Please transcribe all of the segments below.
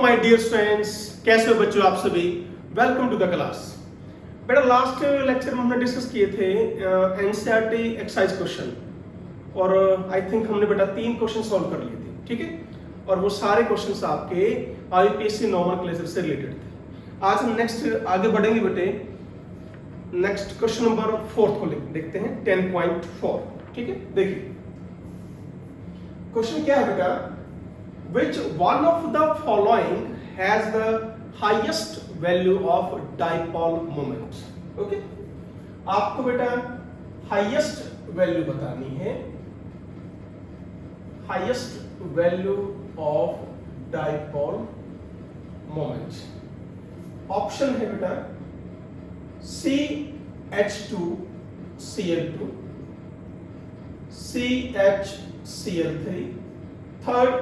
My dear students, कैसे हो बच्चों आप सभी। Welcome to the class. बेटा लास्ट लेक्चर में हमने डिस्कस किए थे एनसीईआरटी एक्सरसाइज क्वेश्चन और आई थिंक हमने बेटा 3 क्वेश्चन सॉल्व कर लिए थे, ठीक है। और वो सारे क्वेश्चंस आपके आईपीएससी नॉमेनक्लेचर से रिलेटेड थे। आज हम नेक्स्ट आगे बढ़ेंगे बेटे। नेक्स्ट क्वेश्चन नंबर 4 को देखते हैं 10.4, ठीक है। देखिए क्वेश्चन क्या है बेटा, which one of the following has the highest value of dipole moment। Okay, आपको बेटा हाईएस्ट वैल्यू बतानी है, highest value of dipole moment. Option है बेटा CH2Cl2, CHCl3, थर्ड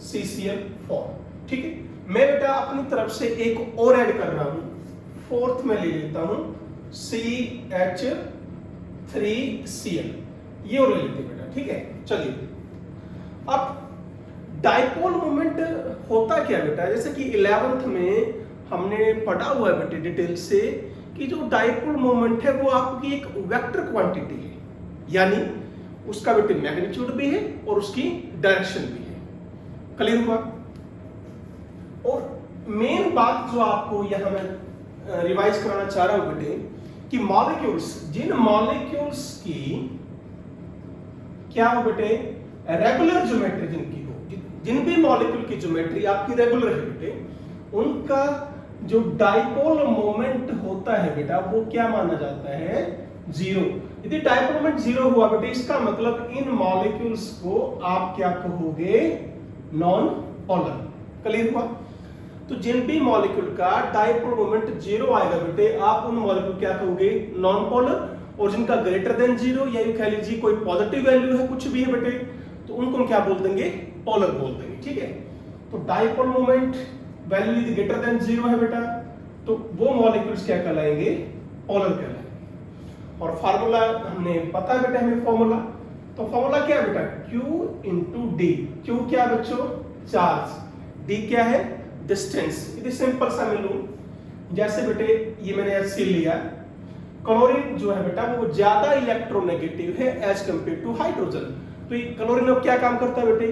CCl4, ठीक है। मैं बेटा अपनी तरफ से एक और ऐड कर रहा हूं, फोर्थ में ले लेता हूं CH3Cl, ये और ले लेते हैं बेटा, ठीक है। चलिए अब डाइपोल मोमेंट होता क्या बेटा, जैसे कि 11th में हमने पढ़ा हुआ है बेटे डिटेल से कि जो डाइपोल मोमेंट है वो आपकी एक वेक्टर क्वांटिटी है, यानी उसका बेटे मैग्नीट्यूड भी है और उसकी डायरेक्शन भी है। क्लियर हुआ। और मेन बात जो आपको यहां मैं रिवाइज कराना चाह रहा हूं बेटे कि मॉलिक्यूल्स, जिन मॉलिक्यूल्स की क्या हो बेटे रेगुलर ज्योमेट्री जिनकी हो, जिन भी मॉलिक्यूल की ज्योमेट्री आपकी रेगुलर है बेटे, उनका जो डाइपोल मोमेंट होता है बेटा वो क्या माना जाता है, जीरो। यदि डाइपोल मोमेंट जीरो हुआ बेटे, इसका मतलब इन मॉलिक्यूल्स को आप क्या कहोगे, नॉन पोलर। क्लियर हुआ। तो जिन भी मॉलिक्यूल का डाइपोल मोमेंट जीरो आएगा बेटे, आप उन मॉलिक्यूल क्या कहोगे, नॉन पोलर। और जिनका ग्रेटर देन जीरो या यूं कह लीजिए कोई पॉजिटिव वैल्यू है, कुछ भी है बेटे, तो उनको हम क्या बोल देंगे, पोलर बोल देंगे, ठीक है। तो डाइपोल मोमेंट वैल्यू यदि ग्रेटर देन जीरो है बेटा, तो वो मॉलिक्यूल्स क्या कहलाएंगे, पोलर कहलाएंगे। और फार्मूला हमने पता है बेटा हमें फॉर्मूला, तो फॉर्मूला क्या है बेटा, Q इंटू डी। Q क्या बच्चों, चार्ज, D क्या है, डिस्टेंस। यदि सिंपल सा मैं लूं, जैसे बेटे ये मैंने HCl लिया, क्लोरीन जो है बेटा वो ज्यादा इलेक्ट्रोनेगेटिव है एज कंपेयर टू हाइड्रोजन। तो ये क्लोरीन अब क्या काम करता है बेटे,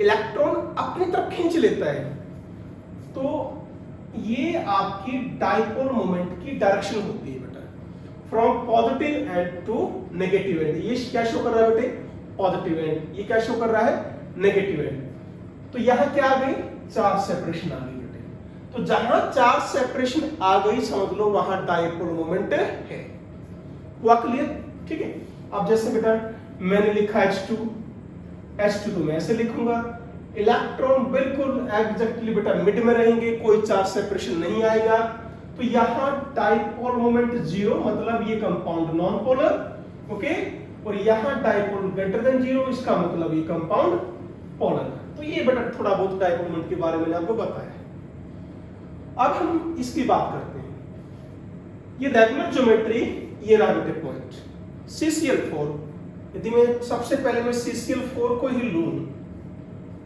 इलेक्ट्रॉन अपनी तरफ खींच लेता है। तो ये आपकी डाइपोल मोमेंट की डायरेक्शन होती है बेटा, from positive end to negative end. ये क्या शो कर रहा है बेटे, पॉजिटिव एंड, ये क्या शो कर रहा है, नेगेटिव एंड। तो यहां क्या आ गई, चार्ज सेपरेशन आ गई बेटे। तो जहां चार्ज सेपरेशन आ गई समझ लो वहां डाइपोल मोमेंट है। हुआ क्लियर, ठीक है। अब जैसे बेटा मैंने लिखा H2 तो मैं ऐसे लिखूंगा, इलेक्ट्रॉन बिल्कुल एग्जैक्टली बेटा मिड में रहेंगे, कोई चार्ज सेपरेशन नहीं आएगा। तो यहां डाइपोल मोमेंट जीरो, मतलब ये कंपाउंड नॉन पोलर, ओके। और यहां डाइपोल ग्रेटर देन जीरो, इसका मतलब ये कंपाउंड पोलर। तो ये बेटा थोड़ा बहुत डाइपोल मोमेंट के बारे में आपको बताया है। अब हम इसकी बात करते हैं। ये रेगुलर ज्योमेट्री, ये रहा बेटे पॉइंट CCl4। यदि मैं सबसे पहले मैं CCl4 को ही लूं,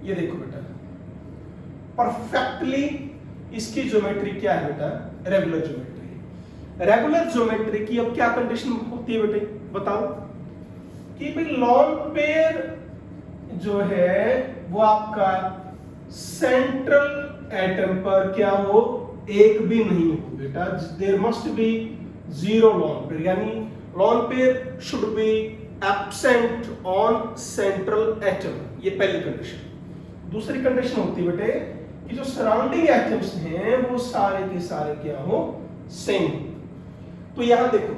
ये देखो बेटा परफेक्टली इसकी ज्योमेट्री क्या है बेटा, रेगुलर ज्योमेट्री। रेगुलर ज्योमेट्री की अब क्या कंडीशन होती है बेटे, बताओ कि भाई लॉन पेयर जो है वो आपका सेंट्रल एटम पर क्या हो, एक भी नहीं हो बेटा, there must be zero lone pair, यानी lone pair should be absent on central atom. ये पहली कंडीशन। दूसरी कंडीशन होती है बेटे कि जो सराउंडिंग एटम्स हैं वो सारे के सारे क्या हो, सेम। तो यहां देखो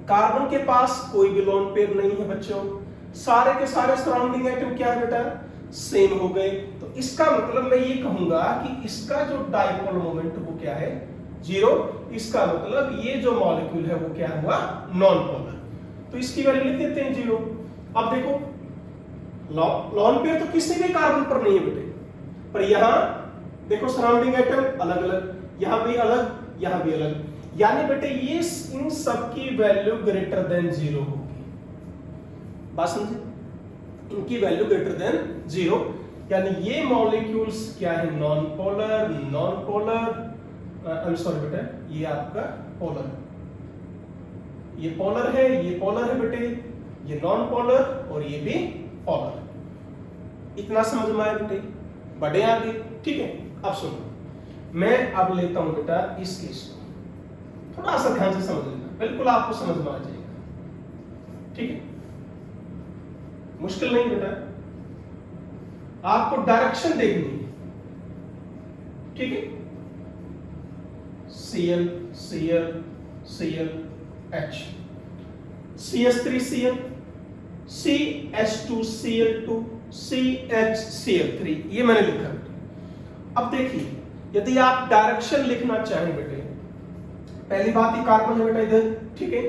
कार्बन के पास कोई भी लोन पेयर नहीं है बच्चों, सारे के सारे सराउंडिंग एटम क्या है बेटा, सेम हो गए। तो इसका मतलब मैं ये कहूंगा कि इसका जो डाइपोल मोमेंट वो क्या है, जीरो। इसका मतलब ये जो मॉलिक्यूल है वो क्या हुआ, नॉन पोलर। तो इसकी वैल्यू लिख देते हैं जीरो। अब देखो लॉन पेयर तो किसी भी कार्बन पर नहीं है बेटे, पर यहां देखो सराउंडिंग एटम अलग अलग, यहां भी अलग, यहां भी अलग, यानी बेटे ये इन सब की वैल्यू ग्रेटर देन जीरो होगी। बात समझे, इनकी वैल्यू ग्रेटर देन जीरो। यानी ये मॉलिक्यूल्स क्या है, non polar, non polar, sorry बेटा, ये आपका पोलर, ये पोलर है, ये पोलर है बेटे, ये नॉन पोलर और ये भी पोलर। इतना समझ में आया बेटे, बढ़े आगे, ठीक है। अब सुनो, मैं अब लेता हूं बेटा इस केस को, थोड़ा सा ध्यान से समझ लेना, बिल्कुल आपको समझ में आ जाएगा, ठीक है, मुश्किल नहीं बेटा, आपको डायरेक्शन देखनी है, ठीक है। Cl Cl Cl H, CH3Cl, CH2Cl2, CHCl3, ये मैंने लिखा बेटे। अब देखिए, यदि आप डायरेक्शन लिखना चाहें बेटे, पहली बात ही कार्बन है बेटा इधर, ठीक है,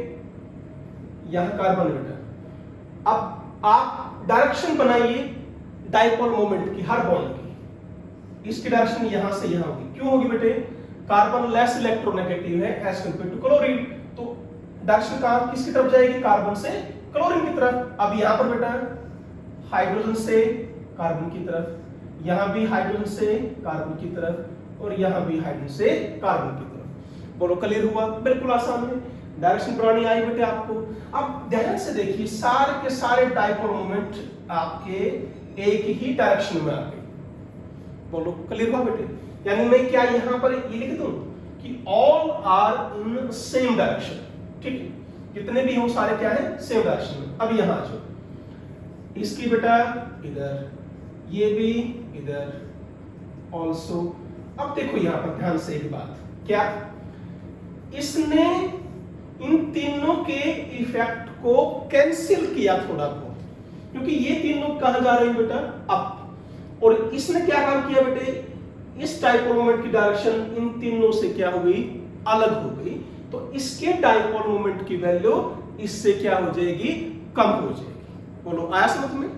यहां कार्बन है बेटा। अब आप डायरेक्शन बनाइए डाइपोल मोमेंट की, हर बॉन्ड की, इसकी डायरेक्शन यहां से यहां होगी। क्यों होगी बेटे, कार्बन लेस इलेक्ट्रोनेगेटिव है एज कंपेयर टू क्लोरीन, तो डायरेक्शन कहां किसकी तरफ जाएगी, कार्बन से क्लोरीन की तरफ। अब यहां पर बेटा हाइड्रोजन से कार्बन की तरफ, यहां भी हाइड्रोजन से कार्बन की तरफ, और यहां भी हाइड्रोजन से कार्बन की तरफ। बोलो क्लियर हुआ, बिल्कुल आसान है, डायरेक्शन बनानी आई बेटे आपको। अब ध्यान से देखिए, सारे के सारे डाइपोल मोमेंट आपके एक ही डायरेक्शन में आ गए। बोलो क्लियर हुआ बेटे, यानी मैं क्या यहां पर ये लिख दूं कि all are in same direction, ठीक है, जितने भी हो सारे क्या है, सेम डायरेक्शन में। अब यहां आ जाओ, इसकी बेटा इधर, ये भी इधर ऑल्सो। अब देखो यहां पर ध्यान से एक बात, क्या इसने इन तीनों के इफेक्ट को कैंसिल किया थोड़ा बहुत, क्योंकि ये तीनों कहां जा रहे हैं बेटा, अप, और इसने क्या काम किया बेटे, इस डाइपोल मोमेंट की डायरेक्शन इन तीनों से क्या हो गई, अलग हो गई, तो इसके डाइपोल मोमेंट की वैल्यू इससे क्या हो जाएगी, कम हो जाएगी। बोलो आया समझ में।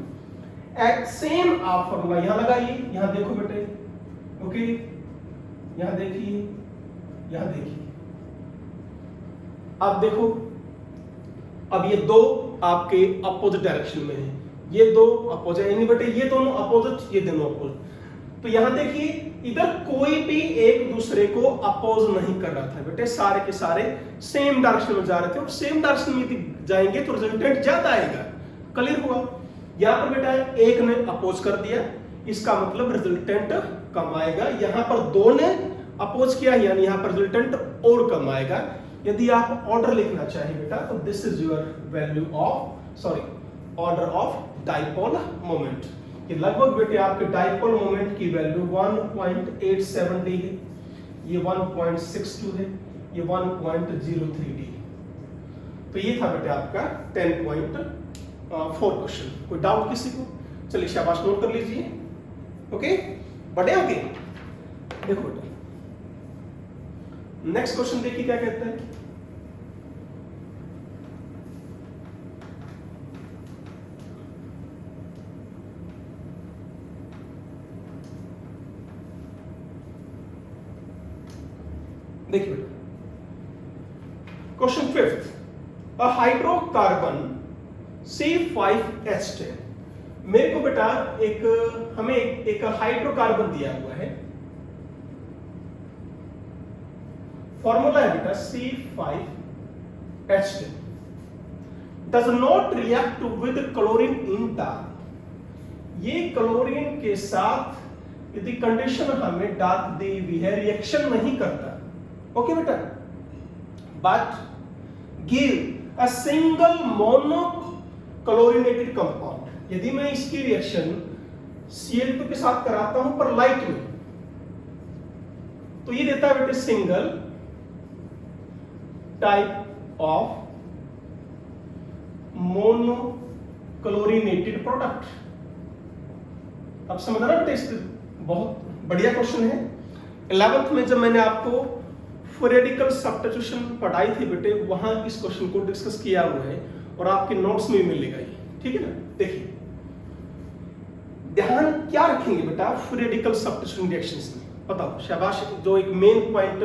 सेम आप फॉर्मूला यहां लगाइए, यहां देखो बेटे, ओके, यहां देखिए, यहां देखिए, अब देखो, अब ये दो आपके अपोजिट डायरेक्शन में है, ये दो अपोजिट, यानी बेटे ये दोनों अपोजिट, ये दोनों अपोजिट, तो यहां देखिए इधर कोई भी एक दूसरे को अपोज नहीं कर रहा था बेटे, सारे के सारे सेम डायरेक्शन में जा रहे थे, और सेम डायरेक्शन में जाएंगे तो रिजल्टेंट ज्यादा आएगा। क्लियर हुआ, यहां पर बेटा एक ने अपोज कर दिया, इसका मतलब रिजल्टेंट कम आएगा, यहां पर दो ने अपोज किया, यानी यहां पर रिजल्टेंट और कम आएगा। यदि आप ऑर्डर लिखना चाहें बेटा, तो this is your value of, sorry, order of dipole moment, कि लगभग बेटे आपके डाइपोल मोमेंट की वैल्यू 1.870 है, ये 1.62 है, ये 1.03 है। तो ये था बेटे आपका 10.4 क्वेश्चन। कोई डाउट किसी को? चलिए शाबाश, नोट कर लीजिए, ओके, बढ़े आगे। देखो बेटा नेक्स्ट क्वेश्चन देखिए क्या कहता है। देखिए क्वेश्चन 5th, अ हाइड्रोकार्बन C5H10। मेरे को बेटा हमें एक हाइड्रोकार्बन दिया हुआ है, फॉर्मूला है बेटा C5H10 does not react with chlorine in dark. ये क्लोरीन के साथ यदि कंडीशन हमें डार्क दी हुई है, रिएक्शन नहीं करता, ओके बेटा, but give a single mono chlorinated compound. यदि मैं इसकी रिएक्शन Cl2 के साथ कराता हूं पर लाइट में, तो ये देता है बेटे single type of mono chlorinated product. अब समझ रहे बेटे, बहुत बढ़िया क्वेश्चन है। 11th में जब मैंने आपको रेडिकल सब्स्टिट्यूशन पढ़ाई थी बेटे, वहां इस क्वेश्चन को डिस्कस किया हुआ है और आपके नोट्स में मिलेगा ये, ठीक है ना। देखिए ध्यान क्या रखेंगे बेटा रेडिकल सब्स्टिट्यूशन रिएक्शंस में, बताओ शाबाश। जो एक मेन पॉइंट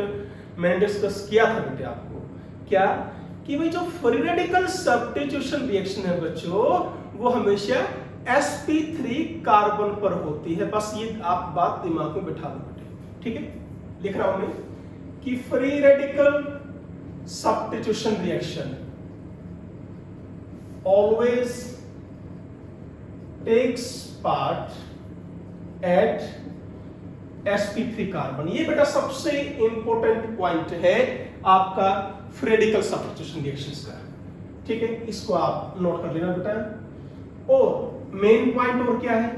मैंने डिस्कस किया था बेटे आपको, क्या कि भाई जो फ्री रेडिकल सब्स्टिट्यूशन रिएक्शन है बच्चों, वो हमेशा sp3 कार्बन पर होती है। बस ये आप बात दिमाग में बिठा दो बेटे, ठीक है। लिख रहा हूं मैं कि free radical substitution reaction always takes part at sp3 carbon. ये बेटा सबसे इंपॉर्टेंट पॉइंट है आपका फ्री रेडिकल सब्स्टिट्यूशन रिएक्शंस का, ठीक है। इसको आप नोट कर लेना बेटा। और मेन पॉइंट और क्या है,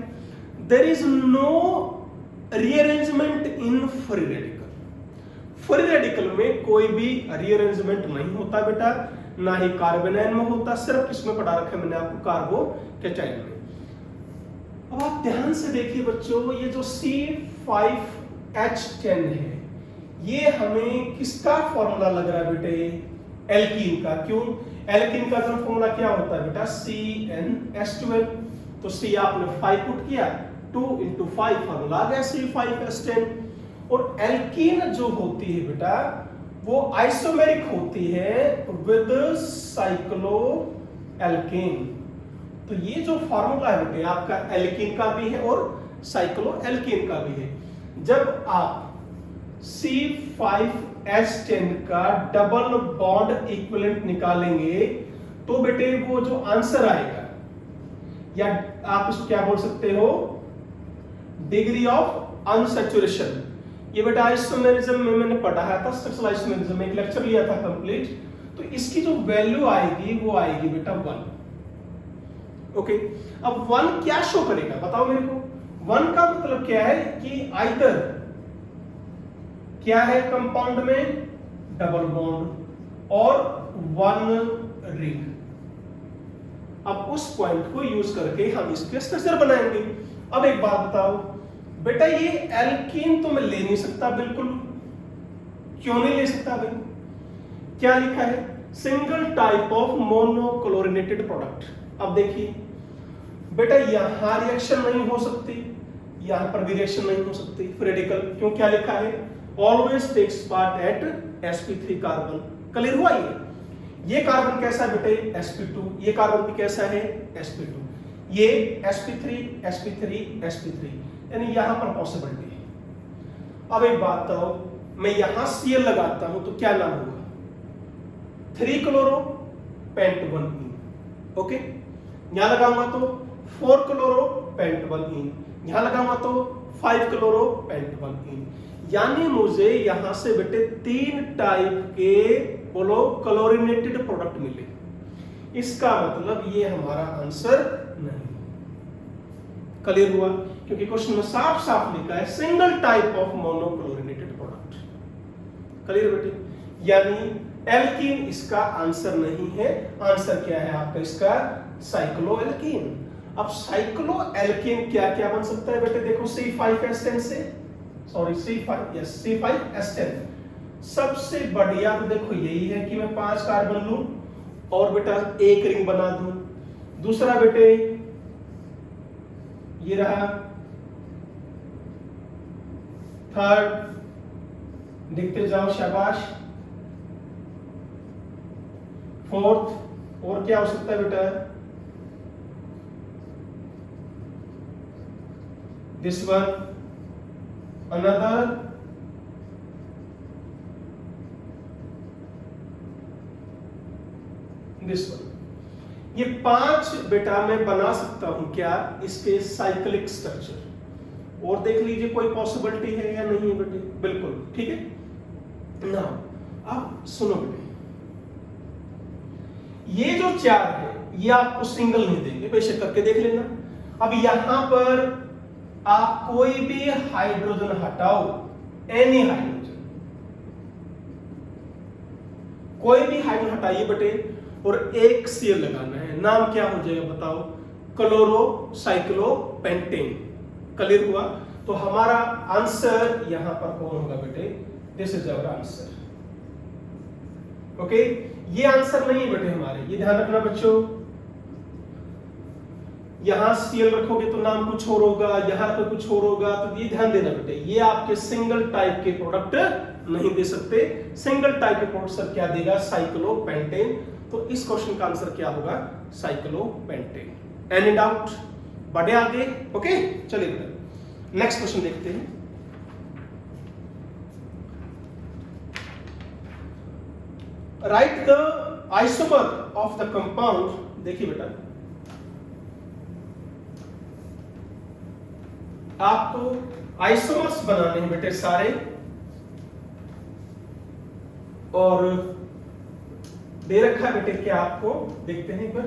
there is no rearrangement in free radical. Free radical में कोई भी रीअरेंजमेंट नहीं होता बेटा, ना ही कार्बोनाइन में होता, सिर्फ किसमें पढ़ा रखा है मैंने आपको, कार्बोकैटायन में। अब आप ध्यान से देखिए बच्चों, ये जो C5H10 है, ये हमें किसका फॉर्मूला लग रहा है बेटे, एल्कीन का। क्यों, एल्कीन का फॉर्मूला क्या होता है बेटा, CnH12। तो C आपने 5 पुट किया, 2 into 5 फॉर्मूला आ गया C5H10। और एल्कीन जो होती है बेटा वो आइसोमेरिक होती है विद साइक्लो एल्केन। तो ये जो फॉर्मूला है बेटे आपका एल्कीन का भी है और साइक्लो एल्कीन का भी है। जब आप C5H10 का डबल बॉन्ड इक्विवेलेंट निकालेंगे तो बेटे वो जो आंसर आएगा, या आप इसको क्या बोल सकते हो, डिग्री ऑफ अनसैचुरेशन। ये बेटा आइसोमेरिज्म में मैंने पढ़ाया था, स्ट्रक्चरल आइसोमेरिज्म में एक लेक्चर लिया था कंप्लीट। तो इसकी जो वैल्यू आएगी वो आएगी बेटा 1। ओके, अब 1 क्या शो करेगा बताओ मेरे को। 1 का मतलब क्या है कि आइदर क्या है कंपाउंड में, डबल बॉन्ड और 1 रिंग। अब उस पॉइंट को यूज करके हम इसके स्ट्रक्चर बनाएंगे। अब एक बात बताओ बेटा, ये एल्कीन तो मैं ले नहीं सकता बिल्कुल। क्यों नहीं ले सकता भाई, क्या लिखा है, single type of monochlorinated product. अब देखिए बेटा यहां रिएक्शन नहीं हो सकती, यहां पर भी रिएक्शन नहीं हो सकती फ्री रेडिकल। क्यों, क्या लिखा है, always takes part at sp3 carbon. Clear हुआ। ये कार्बन कैसा है बेटे, sp2। ये कार्बन भी कैसा है, sp2। ये sp3 sp3 sp3, यानी यहां पर पॉसिबिलिटी है। अब एक बात बताओ, मैं यहां Cl लगाता हूं तो क्या नाम होगा, 3 क्लोरो पेंट 1 इन। ओके, यहां लगाऊंगा तो 4 क्लोरो पेंट 1 इन, यहां लगाऊंगा तो 5 क्लोरो पेंट 1 इन। यानी मुझे यहां से बेटे 3 टाइप के बोलो क्लोरिनेटेड प्रोडक्ट मिले। इसका मतलब ये हमारा आंसर नहीं। क्लियर हुआ, क्योंकि क्वेश्चन में साफ साफ लिखा है single type of monochlorinated product. Clear बेटे, यानी एल्कीन इसका आंसर नहीं है। आंसर क्या है आपका इसका, साइक्लो एल्कीन। अब साइक्लो एल्कीन क्या क्या बन सकता है बेटे, देखो C5H10 से, सॉरी C5H10 सबसे बढ़िया तो देखो यही है कि मैं 5 कार्बन लूं और बेटा एक रिंग बना दूं। दूसरा बेटे ये रहा, थर्ड देखते जाओ शाबाश, फोर्थ और क्या हो सकता है बेटा, this one, another, this one. ये 5 बेटा मैं बना सकता हूं क्या, इसके साइक्लिक स्ट्रक्चर। और देख लीजिए कोई पॉसिबिलिटी है या नहीं है बेटे, बिल्कुल ठीक है ना। अब सुनो बेटे, ये जो 4 है ये आपको सिंगल नहीं देंगे, बेशक करके देख लेना। अब यहां पर आप कोई भी हाइड्रोजन हटाओ, एनी हाइड्रोजन, कोई भी हाइड्रोजन हटाइए बेटे और एक Cl लगाना है। नाम क्या हो जाएगा बताओ, क्लोरो साइक्लो पेंटेन। क्लियर हुआ। तो हमारा आंसर यहां पर कौन होगा बेटे, this is our answer. Okay, ये आंसर नहीं है बेटे हमारे, ये ध्यान रखना बच्चों। यहां Cl रखोगे तो नाम कुछ और होगा, यहां पर कुछ और होगा, तो ये ध्यान देना बेटे। ये आपके सिंगल टाइप के प्रोडक्ट नहीं दे सकते। सिंगल टाइप के प्रोडक्ट सर क्या देगा, साइक्लो पेंटेन। तो इस क्वेश्चन का आंसर क्या होगा, साइक्लो पेंटेन। एनी डाउट, बढ़े आगे। ओके, चलिए बेटा नेक्स्ट क्वेश्चन देखते हैं। Right the isomer of the compound. देखिए बेटा, आपको आइसोमर्स बनाने हैं बेटे सारे, और दे रखा है बेटे क्या आपको, देखते हैं एक बार।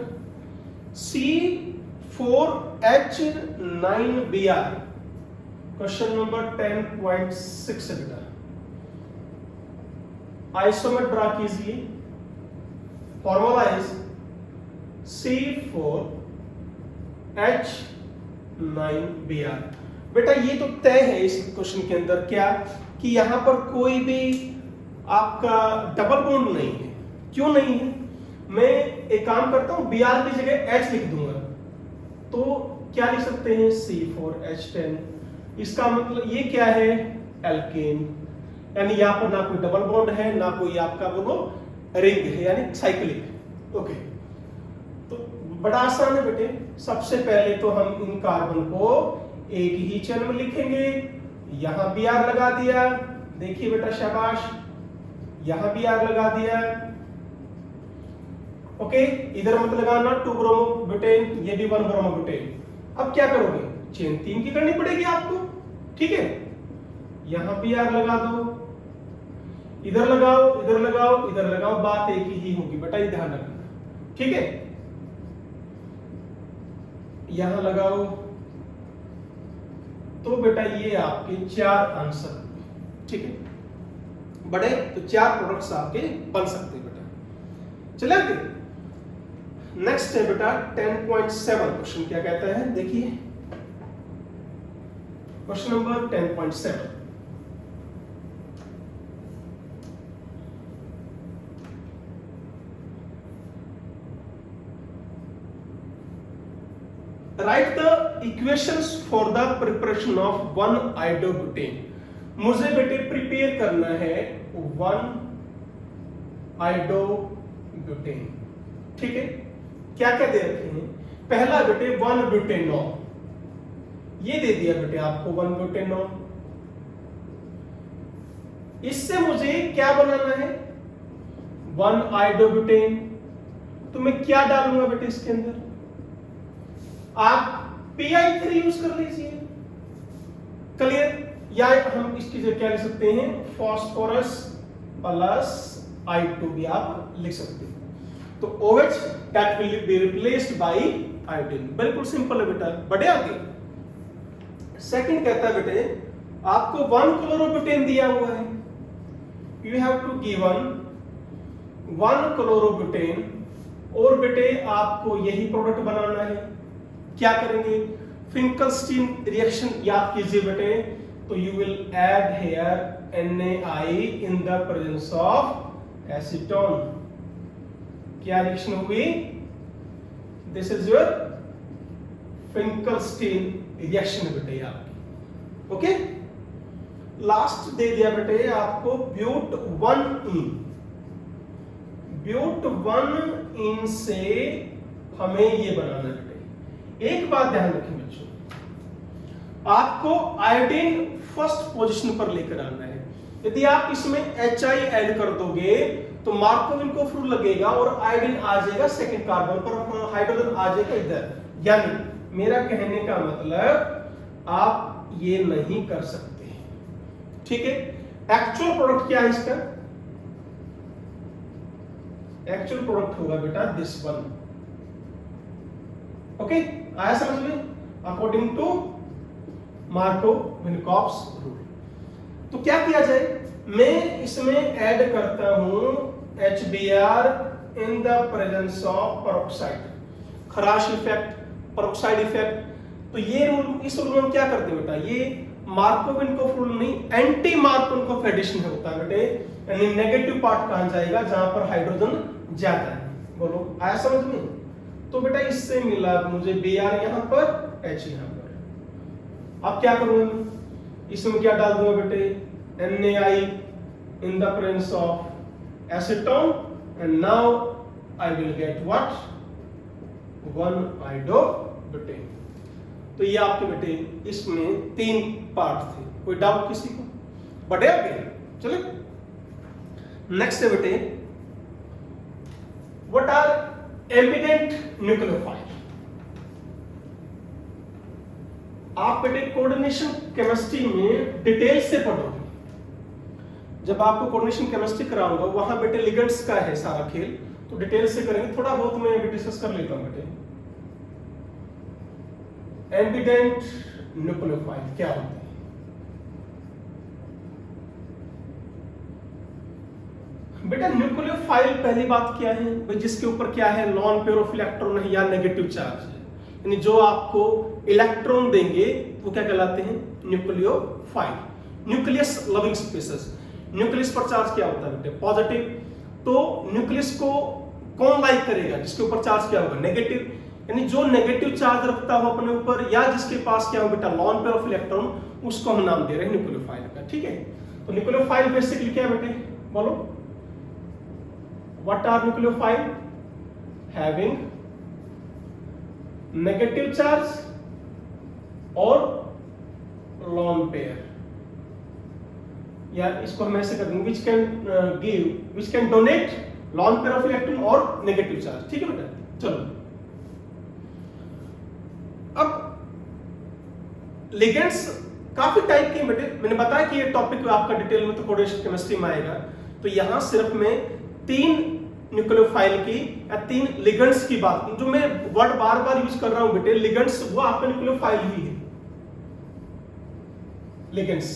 C4H9Br क्वेश्चन नंबर 10.6 है बेटा। आइसोमर ड्रा कीजिए, फॉर्मूला इज C4H9Br। बेटा ये तो तय है इस क्वेश्चन के अंदर क्या, कि यहां पर कोई भी आपका डबल बॉन्ड नहीं है। क्यों नहीं है? मैं एक काम करता हूं, Br की जगह H लिख दूंगा, तो क्या लिख सकते हैं C4H10। इसका मतलब ये क्या है, एल्केन, यानी यहां पर ना कोई डबल बॉन्ड है ना कोई आपका बोलो रिंग है, यानी साइक्लिक। ओके, तो बड़ा आसान है बेटे। सबसे पहले तो हम इन कार्बन को एक ही चरण में लिखेंगे। यहां Br लगा दिया, देखिए बेटा शाबाश, यहां Br लगा दिया। ओके, इधर मत लगाना 2 ब्रोमोब्यूटेन, ये भी 1 ब्रोमोब्यूटेन। अब क्या करोगे, चेन 3 की करनी पड़ेगी आपको, ठीक है। यहां Br लगा दो, इधर लगाओ, इधर लगाओ, इधर लगाओ, बात एक ही होगी बेटा, ये ध्यान रखना, ठीक है। यहां लगाओ, तो बेटा ये आपके 4 आंसर, ठीक है। बड़े तो 4 प्रोडक्ट्स आपके बन सकते हैं बेटा। चलिए नेक्स्ट है बेटा 10.7 क्वेश्चन क्या कहता है, देखिए question number 10.7। Right the equations for the preparation of 1 iodobutane. मुझे बेटे प्रिपेयर करना है 1 आइडोब्यूटेन, ठीक है। क्या क्या दे रखे हैं, पहला बेटे 1 ब्यूटेनॉल, ये दे दिया बेटे आपको 1 ब्यूटेनॉल। इससे मुझे क्या बनाना है, 1 आइडोब्यूटेन। तो मैं क्या डालूंगा बेटे इसके अंदर, आप PI3 यूज कर लीजिए, क्लियर। या हम इसकी जगह क्या लिख सकते हैं, फास्फोरस प्लस I2 भी आप लिख सकते हैं। तो OH that will be replaced by iodine, बिल्कुल सिंपल है बेटा। बढ़े आगे, सेकंड कहता है बेटे आपको 1 क्लोरोब्यूटेन दिया हुआ है, you have to given 1 chlorobutane, और बेटे आपको यही प्रोडक्ट बनाना है। क्या करेंगे, फिंकलस्टीन रिएक्शन याद कीजिए बेटे। तो you will add here NaI in the presence of acetone. क्या रिएक्शन हुई, this is your Finkelstein reaction बेटे आपकी। ओके, लास्ट दे दिया बेटे आपको ब्यूट 1इन। ब्यूट 1इन से हमें ये बनाना है बेटे। एक बात ध्यान रखें बच्चों, आपको आयोडीन फर्स्ट पोजीशन पर लेकर आना है। यदि आप इसमें HI ऐड कर दोगे तो मार्कोविन को फ्रू लगेगा और आयोडीन आ जाएगा सेकंड कार्बन पर, हाइड्रोजन आ जाएगा इधर। यानी मेरा कहने का मतलब आप ये नहीं कर सकते, ठीक है। एक्चुअल प्रोडक्ट क्या है इसका, एक्चुअल प्रोडक्ट होगा बेटा दिस वन। ओके, आया समझ में, अकॉर्डिंग टू मार्कोव-विनकॉफ्स रूल। तो क्या किया जाए, मैं इसमें ऐड करता हूं HBr in the presence of peroxide, खराश इफेक्ट, पेरोक्साइड इफेक्ट। तो ये रूल, इस रूल में क्या करते हैं बेटा, ये मार्कोव-विनकॉफ रूल नहीं, एंटी मार्कोव एडिशन होता है बेटे। यानी नेगेटिव पार्ट कहां जाएगा, जहां पर हाइड्रोजन ज्यादा है। बोलो आया समझ में। तो बेटा इससे मिला मुझे Br यहां पर, H यहां पर। अब क्या करूंगा, इसमें क्या डाल दूंगा बेटे, NaI in the presence of acetone, and now I will get what, 1 iodobutane। तो ये आपके बेटे इसमें 3 पार्ट थे। कोई डाउट किसी को? बढ़िया गया। चलिए नेक्स्ट है बेटे, व्हाट आर एम्बिडेंट न्यूक्लियोफाइल। आप बेटे कोऑर्डिनेशन केमिस्ट्री में डिटेल से पढ़ोगे। जब आपको कोऑर्डिनेशन केमिस्ट्री कराऊंगा वहां बेटे लिगेंड्स का है सारा खेल, तो डिटेल से करेंगे। थोड़ा बहुत मैं भी डिस्कस कर लेता हूं बेटे। एम्बिडेंट न्यूक्लियोफाइल क्या होता है? बेटा न्यूक्लियोफाइल पहली बात क्या है भाई, जिसके ऊपर क्या है, लॉन पेयर ऑफ इलेक्ट्रॉन है या नेगेटिव चार्ज है, यानी जो आपको इलेक्ट्रॉन देंगे वो क्या कहलाते हैं? Nucleophile. Nucleus loving species. Nucleus पर चार्ज क्या होता है बेटे? पॉजिटिव। तो न्यूक्लियस को कौन लाइक करेगा? जिसके ऊपर चार्ज क्या होगा? नेगेटिव। यानी जो नेगेटिव चार्ज रखता हो अपने ऊपर या जिसके पास क्या हो बेटा? लॉन पेयर ऑफ इलेक्ट्रॉन, उसको हम नाम दे रहे हैं न्यूक्लियोफाइल का। ठीक है, तो न्यूक्लियोफाइल बेसिकली क्या है बेटे? बोलो, what are nucleophile? Having negative charge और लॉन पेयर, या इसको हम ऐसे कर देंगे which can give, which can donate lone pair of electron और नेगेटिव चार्ज। ठीक है बेटा, चलो अब लिगेंड्स काफी टाइप के बेटे। मैंने बताया कि ये टॉपिक आपका डिटेल में तो कोऑर्डिनेशन केमिस्ट्री में आएगा, तो यहां सिर्फ मैं 3 न्यूक्लियोफाइल की या 3 लिगेंड्स की बात की। जो मैं वर्ड बार बार यूज कर रहा हूं बेटे, लिगेंड्स, वो आपका न्यूक्लियोफाइल ही है। लिगेंड्स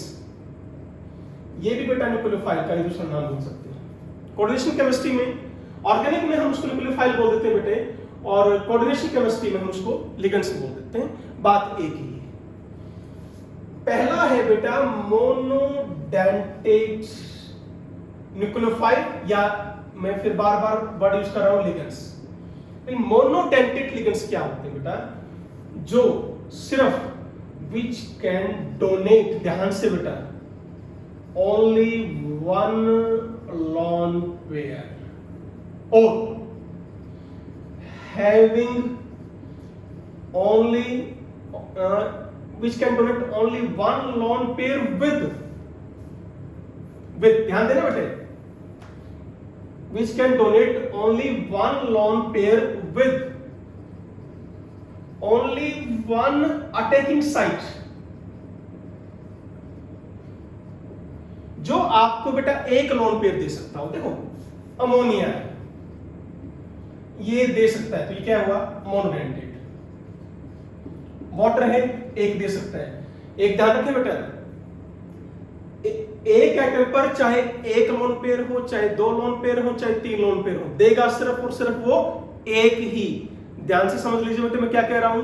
ये भी बेटा न्यूक्लियोफाइल का ही दूसरा नाम बोल सकते हैं। कोऑर्डिनेशन केमिस्ट्री में, ऑर्गेनिक में हम उसको न्यूक्लियोफाइल बोल देते हैं बेटे, और कोऑर्डिनेशन केमिस्ट्री में हम उसको लिगेंड्स बोल देते हैं। बात एक ही है। पहला है बेटा मोनोडेंटेट न्यूक्लियोफाइल, या मैं फिर बार बार वर्ड यूज कर रहा हूं लिगेंड्स। मोनोडेंटेट लिगेंड्स क्या होते हैं बेटा? जो सिर्फ विच कैन डोनेट, ध्यान से बेटा, only one lone pair or having only which can donate only one lone pair with ध्यान देना बेटे, which can donate only one lone pair with only one attacking site। जो आपको बेटा एक लोन पेयर दे सकता हो। देखो अमोनिया है, ये दे सकता है, तो ये क्या हुआ? मोनोडेंटेट। वाटर है, एक दे सकता है। एक ध्यान रखें बेटा, एक एटम पर चाहे एक लोन पेयर हो, चाहे 2 लोन पेयर हो, चाहे 3 लोन पेयर हो, देगा सिर्फ और सिर्फ वो एक ही। ध्यान से समझ लीजिए बेटे मैं क्या कह रहा हूं।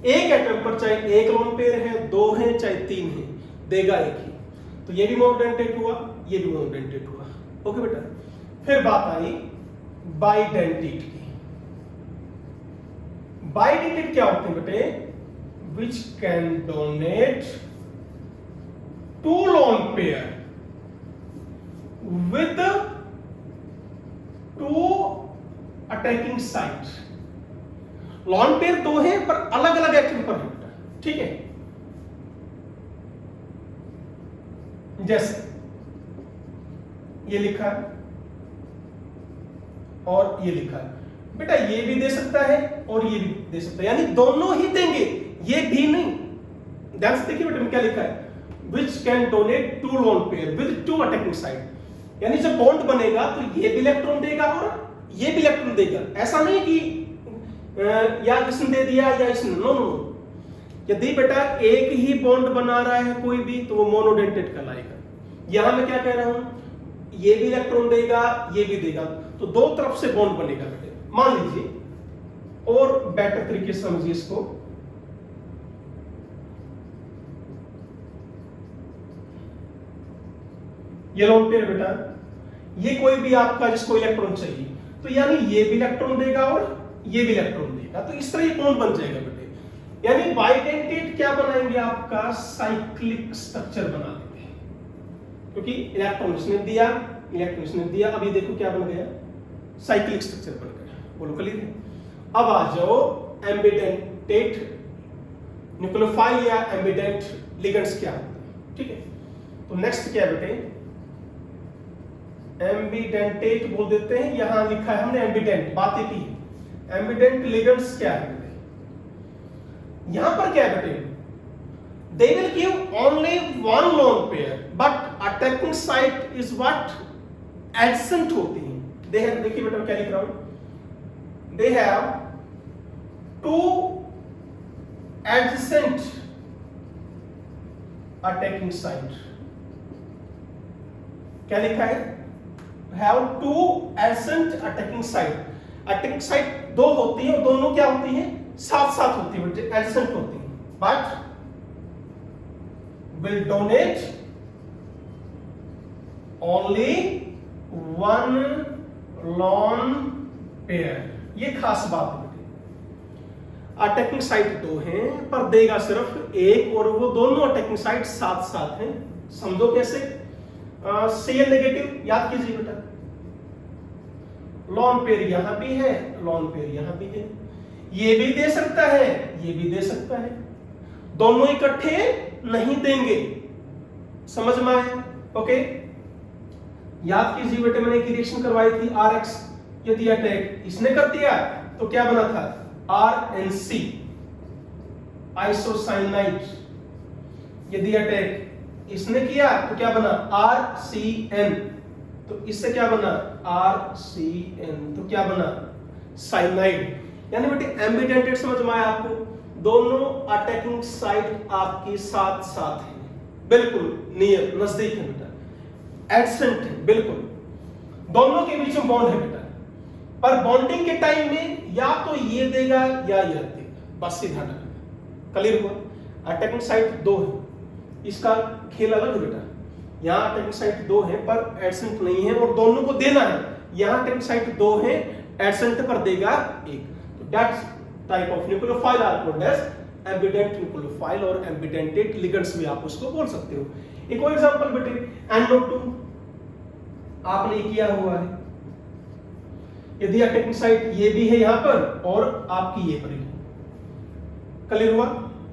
एक एटम पर चाहे एक लोन पेयर है, 2 है, चाहे 3 है, देगा एक ही। तो ये भी मोनोडेंटेट हुआ, ये भी मोनोडेंटेट हुआ। ओके बेटा, फिर बात आई बाइडेंटेट की। बाइडेंटेट क्या होते हैं बेटे? विच can donate 2 lone pair with 2 attacking site. Lone pair 2 है पर अलग अलग एटम पर है बेटा। ठीक है, जैसे ये लिखा है और ये लिखा है बेटा, ये भी दे सकता है और ये भी दे सकता है, यानी दोनों ही देंगे, ये भी नहीं। ध्यान से देखिए बेटा क्या लिखा है, विच can donate 2 lone pair with 2 attacking side. यानी जब बॉन्ड बनेगा तो ये भी इलेक्ट्रॉन देगा और ये भी इलेक्ट्रॉन देगा। ऐसा नहीं कि या इसने दे दिया या इसने, नो नो नो। यदि बेटा एक ही बॉन्ड बना रहा है कोई भी, तो वो मोनोडेंटेट कहलाएगा। यहां मैं क्या कह रहा हूं, ये भी इलेक्ट्रॉन देगा, ये भी देगा, तो 2 तरफ से बॉन्ड बनेगा बेटे। मान लीजिए और बेटर तरीके से समझिए इसको, ये लोन पेयर बेटा, ये कोई भी आपका जिसको इलेक्ट्रॉन चाहिए, तो यानी ये भी इलेक्ट्रॉन देगा और ये भी इलेक्ट्रॉन देगा, तो इस तरह ये बॉन्ड बन जाएगा बेटे। यानी बाइडेंटेट क्या बनाएंगे? आपका साइक्लिक स्ट्रक्चर बना देंगे, क्योंकि इलेक्ट्रॉन इसने दिया, इलेक्ट्रॉन इसने दिया, अब ये देखो क्या बन गया? साइक्लिक स्ट्रक्चर बन गया। बोलो क्लियर है? अब आ जाओ एम्बिडेंटेट न्यूक्लियोफाइल या एम्बिडेंट लिगेंड्स क्या होते हैं, ठीक है। तो नेक्स्ट क्या है बेटे, एम्बिडेंटेट बोल देते हैं, यहां लिखा है हमने एम्बिडेंट, बात एक ही है। एम्बिडेंट लिगेंड्स क्या है बेटे, यहां पर क्या है बेटे, they will give only one lone pair but attacking site is what adjacent होती है। they have, देखिए बेटा क्या लिख रहा हूं, they have two adjacent attacking site, क्या लिखा है, have two adjacent attacking site, attacking site दो होती है और दोनों क्या होती है, साथ साथ होती है बेटे, adjacent होती है, but will donate only one lone pair। ये खास बात है बेटे, अटैकिंग साइट दो हैं पर देगा सिर्फ एक, और वो दोनों अटैकिंग साइट साथ साथ हैं। समझो कैसे, Cl नेगेटिव याद कीजिए बेटा, लॉन पेयर यहां भी है, लॉन पेयर यहां भी है, ये भी दे सकता है, ये भी दे सकता है, दोनों इकट्ठे नहीं देंगे, समझ में आया, ओके। याद कीजिए बेटे मैंने एक रिएक्शन करवाई थी RX, यदि अटैक इसने कर दिया तो क्या बना था, RNC आइसोसाइनाइड, यदि अटैक इसने किया तो क्या बना, RCN, तो इससे क्या बना, RCN, तो क्या बना, साइनाइड। यानी बेटे एम्बिडेंटेड समझ में आया आपको, दोनों अटैकिंग साइट आपकी साथ साथ है, बिल्कुल नियर नजदीक है बेटा, एडसेंट है बिल्कुल, दोनों के बीच में बॉन्ड है बेटा, पर बॉन्डिंग के टाइम में या तो ये देगा या ये देगा, बस सीधा रखना, क्लियर हुआ। अटैकिंग साइट दो है, इसका खेल अलग है बेटा, यहाँ अटैकिंग साइट दो है पर एडसेंट नहीं है और दोनों को देना है, यहाँ अटैकिंग साइट दो है एडसेंट पर देगा एक, तो that's type of nucleophile are called as ambident nucleophile और एम्बिडेंटेड लिगेंड्स भी आप उसको बोल सकते हो। एक और एग्जांपल बेटे, NO2 आपने किया हुआ है, यदि अटैकिंग साइट ये भी है यहां पर और आपकी ये पर है, क्लियर हुआ।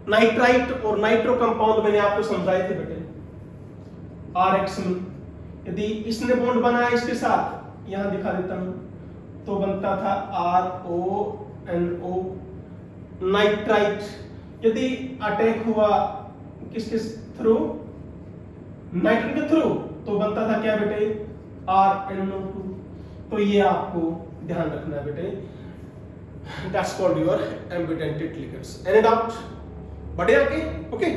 नाइट्राइट और नाइट्रो कंपाउंड मैंने आपको समझाए थे बेटे, RX में यदि इसने बॉन्ड बनाया इसके साथ, यहां दिखा देता हूं, तो बनता था RONO नाइट्राइट, यदि अटैक हुआ किसके थ्रू, नाइट्रोजन के थ्रू, तो बनता था क्या बेटे, RNO2। तो ये आपको ध्यान रखना है बेटे, that's called your ambidentate ligands. Any doubt, बढ़े आगे, ओके।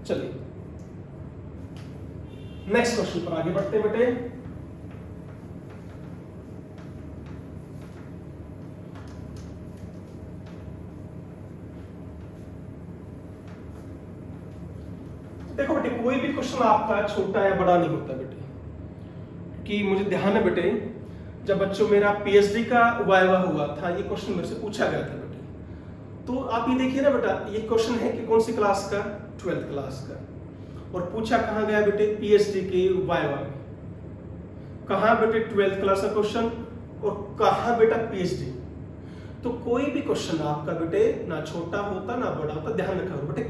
चलिए नेक्स्ट क्वेश्चन पर आगे बढ़ते हैं बेटे। देखो बेटे, कोई भी क्वेश्चन आपका छोटा या बड़ा नहीं होता बेटे, कि मुझे ध्यान है बेटे, जब बच्चों मेरा PhD का वाइवा हुआ था, ये क्वेश्चन मेरे से पूछा गया था बेटे, तो आप ये देखिए ना बेटा, ये क्वेश्चन है कि कौन सी क्लास का, 12th क्लास का, और पूछा कहाँ गया बेटे, PhD के वाइवा में, कहाँ बेटे 12th क्लास का क्वेश्चन और कहाँ बेटा PhD। तो कोई भी क्वेश्चन आपका बेटे ना छोटा होता ना बड़ा होता, ध्यान रखा बेटे,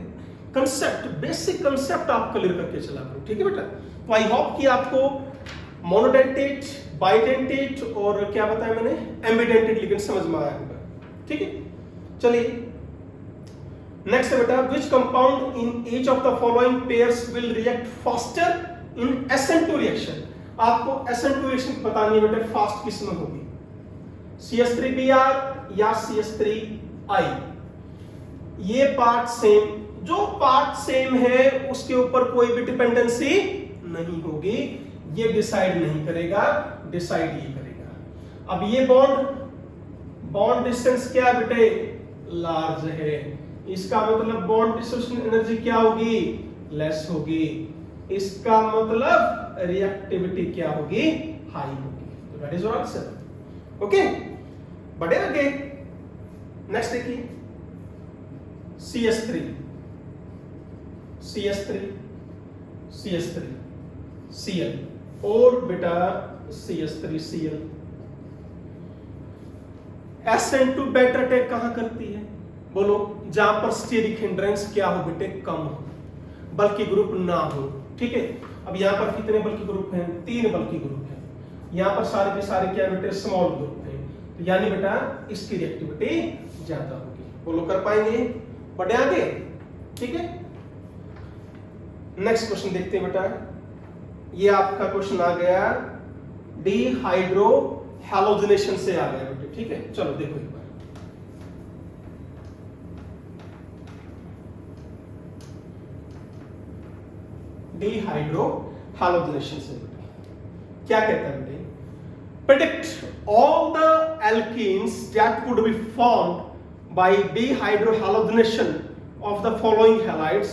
कंसेप्ट, बेसिक कंसेप्ट आप क्लियर करके चला करो, ठीक है बेटा। तो आई होप कि आपको मोनोडेंटेट, बाइडेंटेट और क्या बताया मैंने, एम्बिडेंटेड लिगेंड समझ में आया होगा, ठीक है। चलिए नेक्स्ट है बेटा, which compound in each of the following pairs will react faster in SN2 reaction. आपको SN2 रिएक्शन बतानी है बेटे, फास्ट किस में होगी, CH3Br या CH3I। ये पार्ट सेम, जो पार्ट सेम है उसके ऊपर कोई भी डिपेंडेंसी नहीं होगी, ये डिसाइड नहीं करेगा, डिसाइड ये करेगा। अब ये बॉन्ड डिस्टेंस क्या बेटे, लार्ज है, इसका मतलब बॉन्ड डिसोसिएशन एनर्जी क्या होगी, लेस होगी, इसका मतलब रिएक्टिविटी क्या होगी, हाई होगी। तो that is your answer, okay. बढ़े आगे, नेक्स्ट देखिए, CH3 CH3 CH3 Cl और बेटा CH3 Cl। SN2 better attack कहां करती है, बोलो, जहां पर स्टेरिक हिंड्रेंस क्या हो बेटे, कम हो, बल्कि ग्रुप ना हो। ठीक है, अब यहाँ पर कितने बल्कि ग्रुप हैं, 3 बल्कि ग्रुप हैं। यहाँ पर सारे के सारे क्या बेटे, स्मॉल ग्रुप हैं, तो यानी बेटा इसकी रिएक्टिविटी ज्यादा होगी। बोलो कर पाएंगे, बढ़े आगे। ठीक है, नेक्स्ट क्वेश्चन देखते हैं बेटा। ये आपका क्वेश्चन आ गया डिहाइड्रो हैलोजिनेशन से आ गया बेटे। ठीक है, चलो देखो एक बार। डिहाइड्रो हैलोजिनेशन से बेटे क्या कहता है बेटे, predict all the alkenes that would be formed by dehydrohalonation of the following halides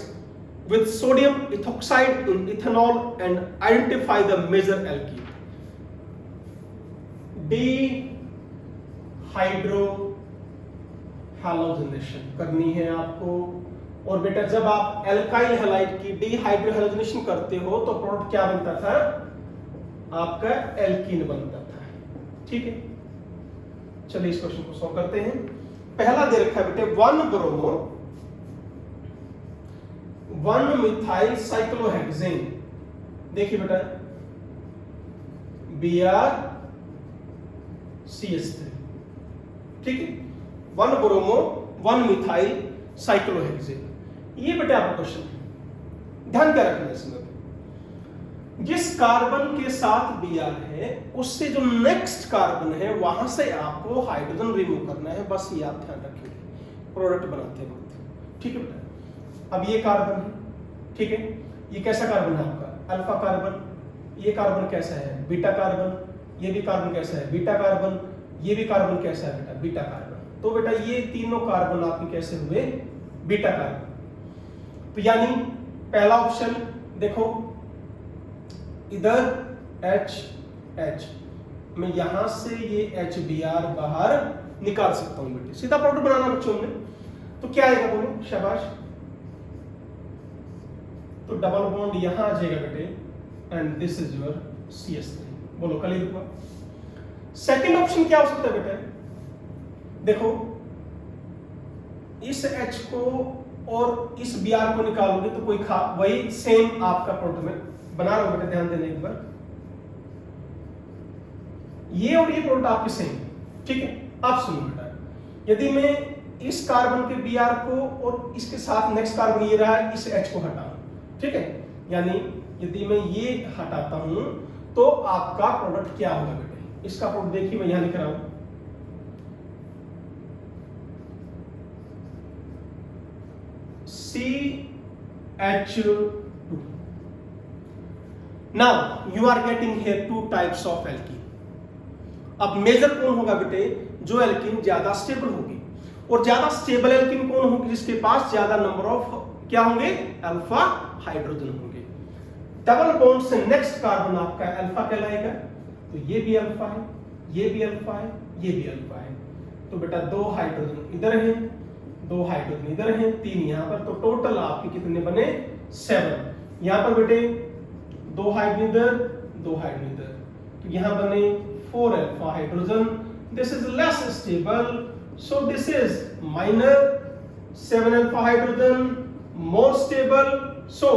with sodium ethoxide in ethanol and identify the major alkene. Dehydrohalonation करनी है आपको। और बेटा जब आप एल्काइल हैलाइड की डिहाइड्रोहैलोजिनेशन करते हो तो प्रोडक्ट क्या बनता था, आपका एल्कीन बनता था। ठीक है, चलिए इस क्वेश्चन को सॉल्व करते हैं। पहला दे रखा है बेटे 1 ब्रोमो 1 मिथाइल साइक्लोहेक्सेन। देखिए बेटा BrCH3। ठीक है, 1 ब्रोमो 1 मिथाइल साइक्लोहेक्सेन, ये बेटा आपका क्वेश्चन है। ध्यान क्या रखना है इसमें, जिस कार्बन के साथ Br है उससे जो नेक्स्ट कार्बन है वहां से आपको हाइड्रोजन रिमूव करना है, बस ये आप ध्यान रखिए प्रोडक्ट बनाते वक्त। ठीक है बेटा, अब ये कार्बन है। ठीक है, ये कैसा कार्बन है आपका, अल्फा कार्बन। ये कार्बन कैसा है, बीटा कार्बन। ये भी कार्बन कैसा है, बीटा कार्बन। ये भी कार्बन कैसा है बेटा, बीटा कार्बन। तो बेटा ये तीनों कार्बन आपके कैसे हुए, बीटा कार्बन। तो यानी पहला ऑप्शन देखो, इधर H मैं यहां से ये HBr बाहर निकाल सकता हूं बेटे, सीधा प्रोडक्ट बनाना बच्चों ने। तो क्या आएगा बोलो, शाबाश। तो डबल बॉन्ड यहां आ जाएगा बेटे and this is your CH3। बोलो क्लियर हुआ। सेकंड ऑप्शन क्या हो सकता है बेटे, देखो इस H को और इस Br को निकालोगे तो कोई वही सेम आपका प्रोडक्ट में बना रहा हूं बेटा, ध्यान देने एक बार। ये और ये प्रोडक्ट आपके सेम। ठीक है, अब सुनो बेटा, यदि मैं इस कार्बन के Br को और इसके साथ नेक्स्ट कार्बन ये रहा, इस H को हटाऊं। ठीक है, यानी यदि मैं ये हटाता हूं तो आपका प्रोडक्ट क्या होगा बेटे, इसका प्रोडक्ट देखिए मैं यहां लिख रहा हूं, CH2। Now you are getting here 2 types of alkene। अब मेजर कौन होगा बेटे, जो एल्कीन ज्यादा स्टेबल होगी। और ज्यादा स्टेबल एल्कीन कौन होगी, जिसके पास ज्यादा नंबर ऑफ क्या होंगे, अल्फा हाइड्रोजन होंगे। डबल बॉन्ड से नेक्स्ट कार्बन आपका अल्फा कहलाएगा। तो ये भी अल्फा है, ये भी अल्फा है, ये भी अल्फा है। तो बेटा 2 हाइड्रोजन इधर हैं, 2 हाइड्रोजन इधर हैं, 3 यहां पर। तो टोटल आपके कितने बने, 7। यहां पर बेटे 2 हाइड्रोजन इधर, 2 हाइड्रोजन इधर, तो यहां बने 4 alpha hydrogen. This is less stable, so this is minor 7 alpha hydrogen, more stable, so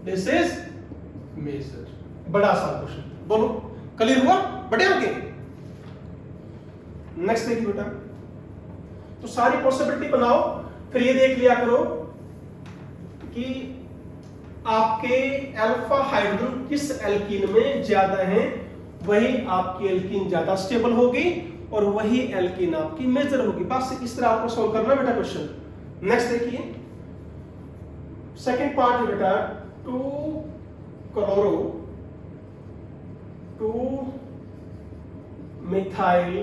this is major. बड़ा आसान क्वेश्चन, बोलो क्लियर हुआ, बड़े आगे। नेक्स्ट देखिए बेटा, तो सारी पॉसिबिलिटी बनाओ, फिर ये देख लिया करो कि आपके अल्फा हाइड्रोजन किस एल्कीन में ज्यादा है, वही आपकी एल्कीन ज्यादा स्टेबल होगी और वही एल्कीन आपकी मेजर होगी। बस इस तरह आपको सॉल्व करना बेटा क्वेश्चन। नेक्स्ट देखिए, सेकंड पार्ट है बेटा 2 क्लोरो 2 मिथाइल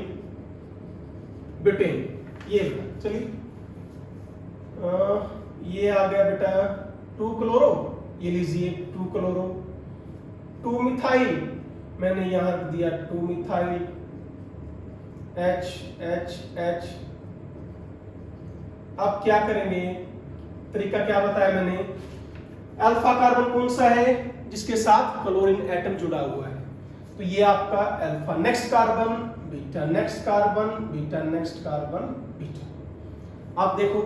ब्यूटेन। ये चलिए ये आ गया बेटा 2 क्लोरो, ये लीजिए 2 क्लोरो। 2 मिथाइल मैंने यहां दिया 2 मिथाइल H H H। अब क्या करेंगे, तरीका क्या बताया मैंने, अल्फा कार्बन कौन सा है, जिसके साथ क्लोरीन एटम जुड़ा हुआ है। तो ये आपका alpha, next carbon beta, next carbon beta, next carbon beta. आप देखो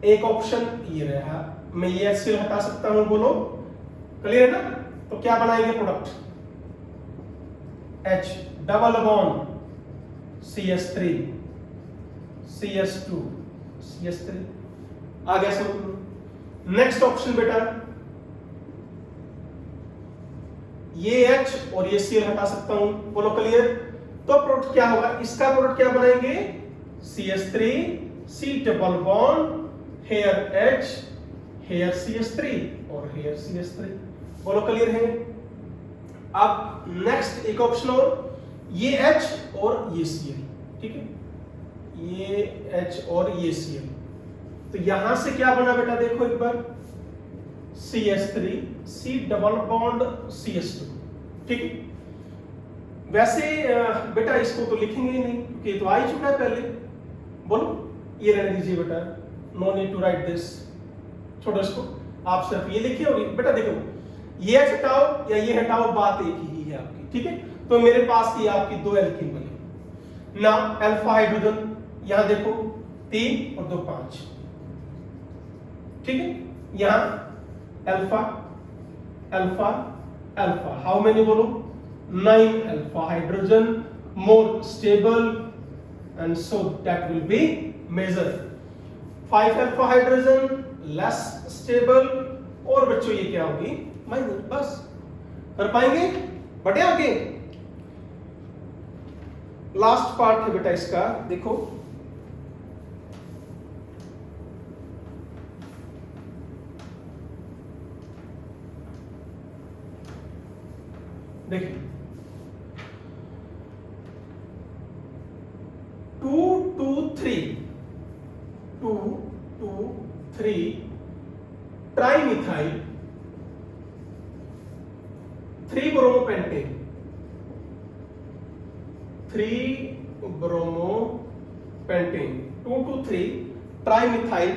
एक ऑप्शन ये रहा, मैं ये HCl हटा सकता हूं, बोलो क्लियर है ना? तो क्या बनाएंगे product, H double bond CH3 CH2 CH3 आ गया समझ। नेक्स्ट ऑप्शन बेटा ये H और ये Cl हटा सकता हूं, बोलो क्लियर। तो प्रोडक्ट क्या होगा, इसका प्रोडक्ट क्या बनाएंगे, CH3 C double bond here H here CH3 और हेयर CH3, बोलो क्लियर है। अब नेक्स्ट एक ऑप्शन और, ये H और ये Cl, ठीक है, ये H और ये Cl, तो यहां से क्या बना बेटा, देखो एक बार CH3 C double bond CH2, ठीक है। वैसे बेटा इसको तो लिखेंगे ही नहीं क्योंकि तो आ ही चुका है पहले, बोलो ये रहने दीजिए बेटा, no need to write this, छोड़ो इसको, आप सिर्फ ये लिखिए। और बेटा देखो ये H हटाओ या ये हटाओ, बात एक ही है आपकी, ठीक है। तो मेरे पास ये आपकी दो एल्कीन बनी ना, अल्फा हाइड्रोजन, यहां देखो 3 और 2 5, ठीक है। यहां alpha alpha alpha, how many बोलो, 9 alpha hydrogen, more stable and so that will be major. 5 alpha hydrogen less stable, और बच्चों ये क्या होगी, माइनर। बस कर पाएंगे, बढ़े आगे। लास्ट पार्ट है बेटा इसका, देखो देखिए 2 2 3 2 2 3 trimethyl 3 bromopentane 3 bromopentane 2 2 3 trimethyl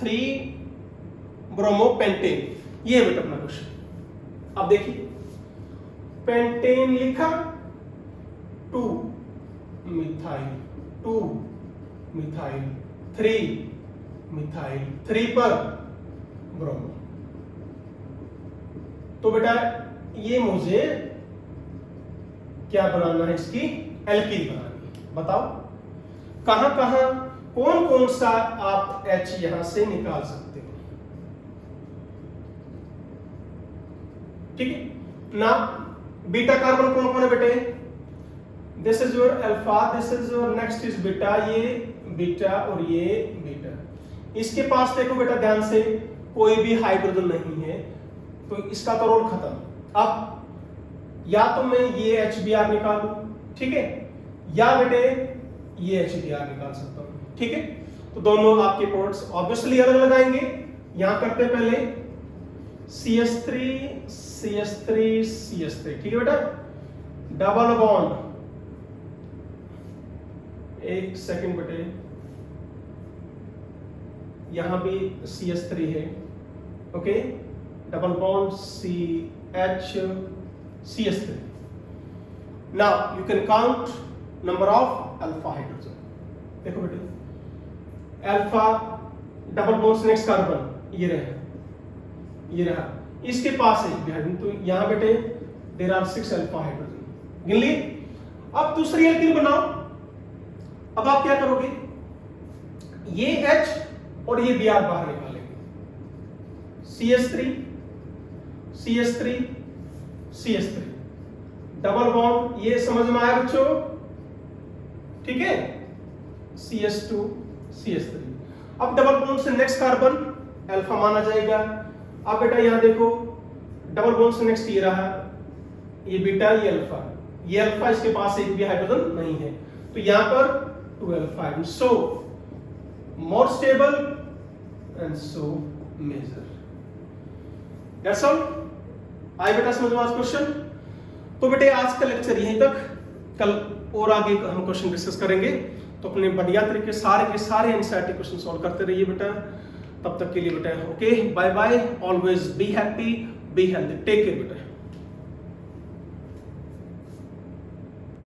3 bromopentane, ये बेटा अपना क्वेश्चन। अब देखिए पेंटेन लिखा, 2 मिथाइल 2 मिथाइल 3 मिथाइल 3 पर ब्रोमो, तो बेटा ये मुझे क्या बनाना है, इसकी एल्कीन बनानी है। बताओ कहां कहां कौन कौन सा आप H यहां से निकाल सकते हो, ठीक है ना। बीटा कार्बन कौन कौन है बेटे, this is your alpha, this is your next is beta, ये बीटा और ये बीटा। इसके पास देखो बेटा ध्यान से, कोई भी हाइड्रोजन नहीं है, तो इसका तो रोल खत्म। अब या तो मैं ये HBr निकालूं, ठीक है, या बेटे ये HBr निकाल सकता हूं, ठीक है। तो दोनों आपके प्रोडक्ट्स ऑब्वियसली अलग लगाएंगे। यहां करते हैं पहले CH3 CH3 CH3, ठीक है बेटा, डबल बॉन्ड, एक सेकंड बेटे, यहां भी CH3 है, okay, double bond CH CH3। Now you can count number of alpha hydrogen, देखो बेटे अल्फा डबल बॉन्ड से नेक्स्ट कार्बन ये रहा, इसके पास है हाइड्रोजन, तो यहां बेटे देयर आर 6 अल्फा हाइड्रोजन, गिन लिए। अब दूसरी एल्कीन बनाओ। अब आप क्या करोगे, ये H और ये Br बाहर निकालेंगे, CH3 CH3 CH3 double bond, ये समझ में आया बच्चों, ठीक है, CH2 CH3। अब डबल बॉन्ड से नेक्स्ट कार्बन अल्फा माना जाएगा। अब बेटा यहां देखो डबल बॉन्ड से नेक्स्ट ये रहा, ये बीटा ये अल्फा, ये अल्फा, इसके पास एक भी हाइड्रोजन नहीं है, तो यहां पर 2 alpha, so more stable and so major. That's all. आए बेटा समझ में आज क्वेश्चन। तो बेटे आज का लेक्चर यहीं तक, कल और आगे हम क्वेश्चन डिस्कस करेंगे। तो अपने बढ़िया तरीके सारे के सारे एनसीईआरटी क्वेश्चन सॉल्व करते रहिए बेटा। तब तक के लिए बेटा okay, bye bye, always be happy, be healthy, take care बेटा।